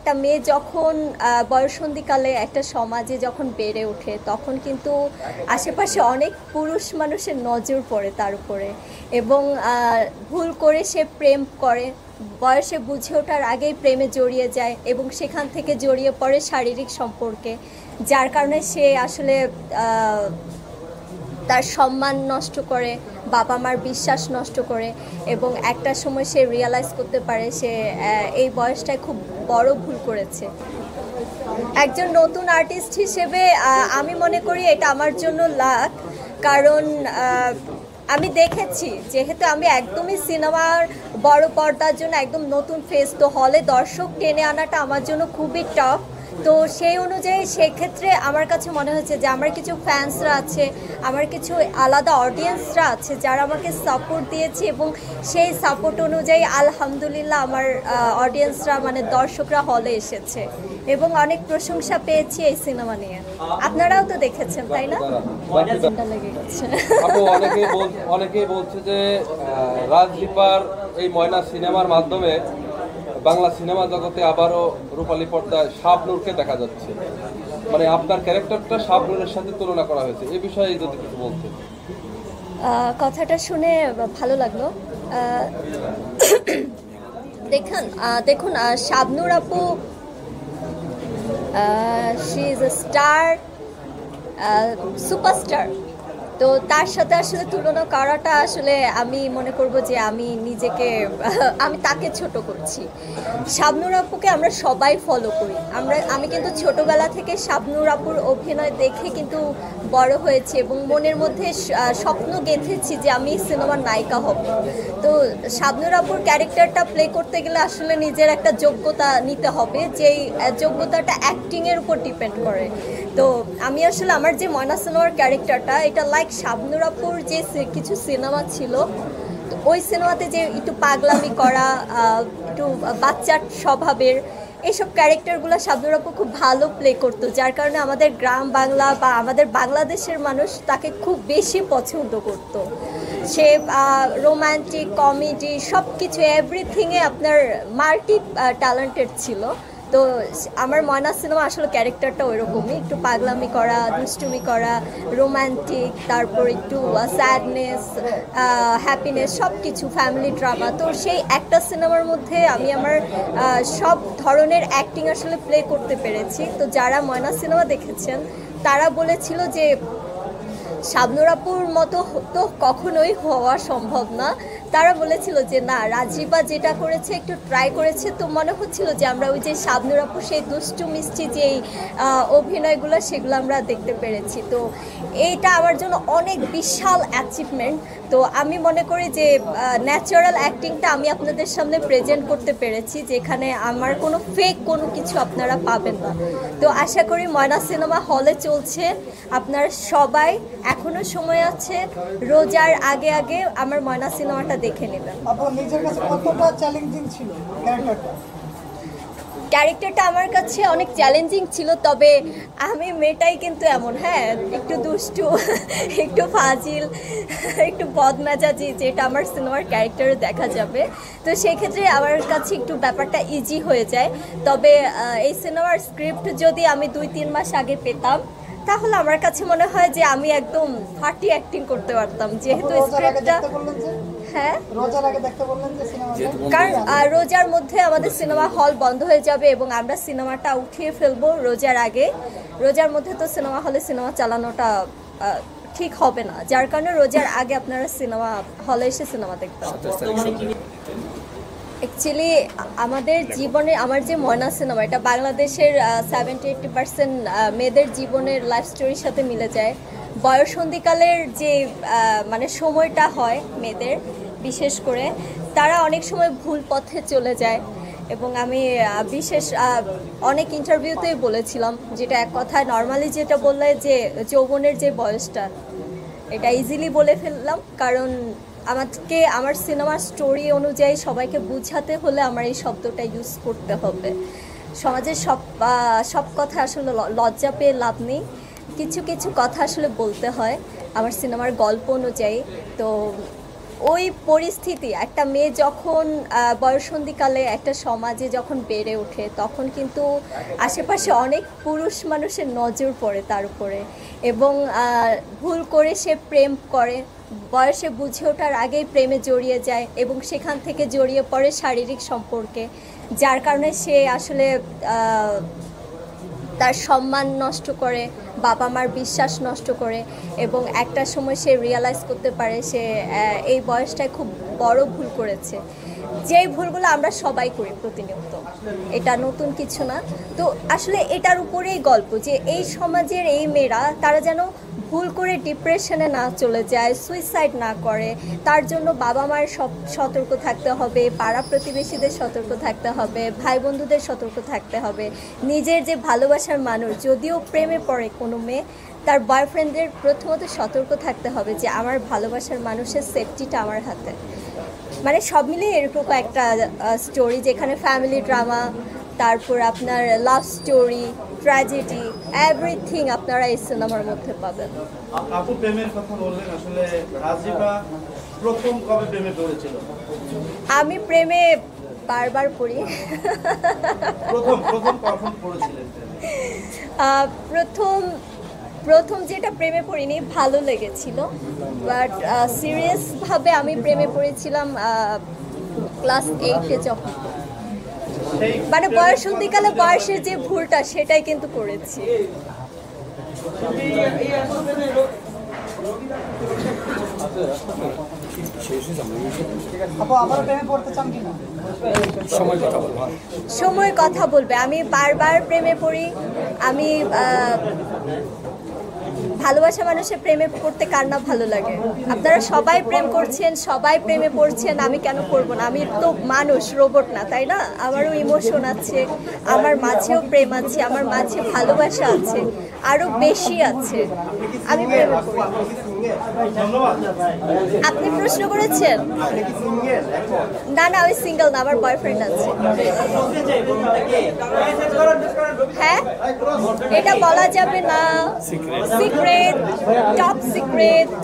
একটা মেয়ে যখন বয়ঃসন্ধিকালে একটা সমাজে যখন বেড়ে ওঠে তখন কিন্তু আশেপাশে অনেক পুরুষ মানুষের নজর পড়ে তার উপরে এবং ভুল করে সে প্রেম করে, বয়সে বুঝে ওঠার আগেই প্রেমে জড়িয়ে যায় এবং সেখান থেকে জড়িয়ে পড়ে শারীরিক সম্পর্কে, যার কারণে সে আসলে তার সম্মান নষ্ট করে, বাবা মার বিশ্বাস নষ্ট করে এবং একটা সময় সে রিয়ালাইজ করতে পারে সে এই বয়সটায় খুব বড় ভুল করেছে। একজন নতুন আর্টিস্ট হিসেবে আমি মনে করি এটা আমার জন্য লাক, কারণ আমি দেখেছি যেহেতু আমি একদমই সিনেমার বড় পর্দার জন্য একদম নতুন ফেস, তো হলে দর্শক টেনে আনাটা আমার জন্য খুবই টাফ। তো সেই অনুযায়ী সেক্ষেত্রে আমার কাছে মনে হয়েছে যে আমার কিছু ফ্যান্সরা আছে, আমার কিছু আলাদা অডিয়েন্সরা আছে যারা আমাকে সাপোর্ট দিয়েছে এবং সেই সাপোর্ট অনুযায়ী আলহামদুলিল্লাহ আমার অডিয়েন্সরা মানে দর্শকরা হলে এসেছে এবং অনেক প্রশংসা পেয়েছি এই সিনেমা নিয়ে। আপনারাও তো দেখেছেন তাই না? লেগে গেছে। অনেকেই বলছে যে রাজদীপার এই ময়না সিনেমার মাধ্যমে বাংলা সিনেমা জগতে আবারও রূপালী পর্দায় শাবনূরকে দেখা যাচ্ছে, মানে আপনার ক্যারেক্টারটা শাবনূরের সাথে তুলনা করা হয়েছে, এই বিষয়ে যদি কিছু বলতেন। কথাটা শুনে ভালো লাগলো। দেখুন শাবনূর আপু she is a star, superstar, তো তার সাথে আসলে তুলনা করাটা আসলে আমি মনে করব যে আমি নিজেকে আমি তাকে ছোট করছি। শাবনূর আপুকে আমরা সবাই ফলো করি, আমি কিন্তু ছোটবেলা থেকে শাবনূর আপুর অভিনয় দেখে কিন্তু বড় হয়েছে এবং মনের মধ্যে স্বপ্ন গেঁথেছি যে আমি সিনেমার নায়িকা হব। তো শাবনূর আপুর ক্যারেক্টারটা প্লে করতে গেলে আসলে নিজের একটা যোগ্যতা নিতে হবে, যেই যোগ্যতাটা অ্যাক্টিংয়ের উপর ডিপেন্ড করে। তো আমি আসলে আমার যে ময়না সিনেমার ক্যারেক্টারটা এটা লাইক শাবনূর আপুর যে কিছু সিনেমা ছিল, তো ওই সিনেমাতে যে একটু পাগলামি করা, একটু বাচ্চার স্বভাবের এইসব ক্যারেক্টারগুলো শাবনূর আপু খুব ভালো প্লে করতো, যার কারণে আমাদের গ্রাম বাংলা বা আমাদের বাংলাদেশের মানুষ তাকে খুব বেশি পছন্দ করতো। সে রোম্যান্টিক, কমেডি সব কিছু এভরিথিংয়ে আপনার মাল্টি ট্যালেন্টেড ছিল। তো আমার ময়না সিনেমা আসলে ক্যারেক্টারটা ওই রকমই, একটু পাগলামি করা, দুষ্টুমি করা, রোম্যান্টিক, তারপর একটু স্যাডনেস, হ্যাপিনেস, সব কিছু ফ্যামিলি ড্রামা। তো সেই একটা সিনেমার মধ্যে আমি আমার সব ধরনের অ্যাক্টিং আসলে প্লে করতে পেরেছি। তো যারা ময়না সিনেমা দেখেছেন তারা বলেছিল যে শাবনূর আপুর মতো তো কখনোই হওয়া সম্ভব না। তারা বলেছিল যে না, রাজীবা যেটা করেছে একটু ট্রাই করেছে, তো মনে হচ্ছিল যে আমরা ওই যে শাবনূর আপুর সেই দুষ্টু মিষ্টি যেই অভিনয়গুলো সেগুলো আমরা দেখতে পেরেছি। তো এইটা আমার জন্য অনেক বিশাল অ্যাচিভমেন্ট। তো আমি মনে করি যে ন্যাচারাল অ্যাক্টিংটা আমি আপনাদের সামনে প্রেজেন্ট করতে পেরেছি, যেখানে আমার কোনো ফেক কোনো কিছু আপনারা পাবেন না। তো আশা করি ময়না সিনেমা হলে চলছে, আপনারা সবাই এখনো সময় আছে, রোজার আগে আগে আমার ময়না সিনেমাটা দেখে নেবেন। ক্যারেক্টারটা আমার কাছে অনেক চ্যালেঞ্জিং ছিল, তবে আমি মেয়েটাই কিন্তু এমন, হ্যাঁ, একটু দুষ্টু, একটু ফাজিল, একটু বদমেজাজি, যেটা আমার সিনেমার ক্যারেক্টারে দেখা যাবে। তো সেক্ষেত্রে আমার কাছে একটু ব্যাপারটা ইজি হয়ে যায়। তবে এই সিনেমার স্ক্রিপ্ট যদি আমি 2-3 মাস আগে পেতাম তাহলে আমার কাছে মনে হয় যে আমি একদম ফাটি অ্যাক্টিং করতে পারতাম, যেহেতু স্ক্রিপ্টটা হ্যাঁ, কারণ রোজার মধ্যে আমাদের সিনেমা হল বন্ধ হয়ে যাবে এবং আমরা সিনেমাটা উঠিয়ে ফেলবো রোজার আগে। রোজার মধ্যে তো সিনেমা হলে সিনেমা চালানোটা ঠিক হবে না, যার কারণে রোজার আগে আপনারা সিনেমা হলে এসে সিনেমা দেখবেন। অ্যাকচুয়ালি আমাদের জীবনে আমার যে ময়না সিনেমা, এটা বাংলাদেশের 70-80% মেয়েদের জীবনের লাইফ স্টোরির সাথে মিলে যায়। বয়ঃসন্ধিকালের যে মানে সময়টা হয় মেয়েদের, বিশেষ করে তারা অনেক সময় ভুল পথে চলে যায় এবং আমি বিশেষ অনেক ইন্টারভিউতেই বলেছিলাম, যেটা এক কথায় নর্মালি যেটা বললে যে যৌবনের যে বয়সটা, এটা ইজিলি বলে ফেললাম, কারণ আমাকে আমার সিনেমার স্টোরি অনুযায়ী সবাইকে বুঝাতে হলে আমার এই শব্দটা ইউজ করতে হবে। সমাজের সব কথা আসলে লজ্জা পেয়ে লাভ নেই, কিছু কিছু কথা আসলে বলতে হয় আমার সিনেমার গল্প অনুযায়ী। তো ওই পরিস্থিতি একটা মেয়ে যখন বয়ঃসন্ধিকালে একটা সমাজে যখন বেড়ে ওঠে তখন কিন্তু আশেপাশে অনেক পুরুষ মানুষের নজর পড়ে তার উপরে এবং ভুল করে সে প্রেম করে, বয়সে বুঝে ওঠার আগেই প্রেমে জড়িয়ে যায় এবং সেখান থেকে জড়িয়ে পড়ে শারীরিক সম্পর্কে, যার কারণে সে আসলে তার সম্মান নষ্ট করে, বাবা মার বিশ্বাস নষ্ট করে এবং একটা সময় সে রিয়ালাইজ করতে পারে সে এই বয়সটায় খুব বড় ভুল করেছে। যেই ভুলগুলো আমরা সবাই করি প্রতিনিয়ত, এটা নতুন কিছু না। তো আসলে এটার উপরেই গল্প যে এই সমাজের এই মেয়েরা তারা যেন ভুল করে ডিপ্রেশনে না চলে যায়, সুইসাইড না করে, তার জন্য বাবা মায়ের সতর্ক থাকতে হবে, পাড়া প্রতিবেশীদের সতর্ক থাকতে হবে, ভাই বন্ধুদের সতর্ক থাকতে হবে। নিজের যে ভালোবাসার মানুষ যদিও প্রেমে পড়ে কোনো মেয়ে, তার বয়ফ্রেন্ডদের প্রথমত সতর্ক থাকতে হবে যে আমার ভালোবাসার মানুষের সেফটিটা আমার হাতে। মানে সব মিলিয়ে এরকম একটা স্টোরি যেখানে ফ্যামিলি ড্রামা, তারপর আপনার লাভ স্টোরি, ট্র্যাজেডি, এভরিথিং আপনারা এই সিনেমার মধ্যে পাবেন। আপু প্রেমের কথা বললেন, আসলে রাজীবা প্রথম কবে প্রেমে পড়েছিল? আমি প্রেমে বারবার পড়ি। প্রথম কখন পড়েছিলেন? প্রথম যেটা প্রেমে পড়িনি, ভালো লেগেছিল, বাট সিরিয়াসভাবে আমি প্রেমে পড়েছিলাম ক্লাস 8-এ যখন, মানে বয়ঃসন্ধিকালে বয়সের যে ভুলটা সেটাই কিন্তু করেছি। সময় কথা বলবে। আমি বারবার প্রেমে পড়ি। আমি ভালোবাসা মানুষের প্রেমে পড়তে কার না ভালো লাগে? আপনারা সবাই প্রেম করছেন, সবাই প্রেমে পড়ছেন, আমি কেন পড়বো না? আমি তো মানুষ, রোবট না, তাই না? আমারও ইমোশন আছে, আমার মাঝেও প্রেম আছে, আমার মাঝে ভালোবাসা আছে, আরো বেশি আছে। আমি প্রেমে পড়ি। আপনি প্রশ্ন করেছেন? না না, আমি সিঙ্গেল না, আমার বয়ফ্রেন্ড আছে। হ্যাঁ, এটা বলা যাবে না, সিক্রেট, টপ সিক্রেট।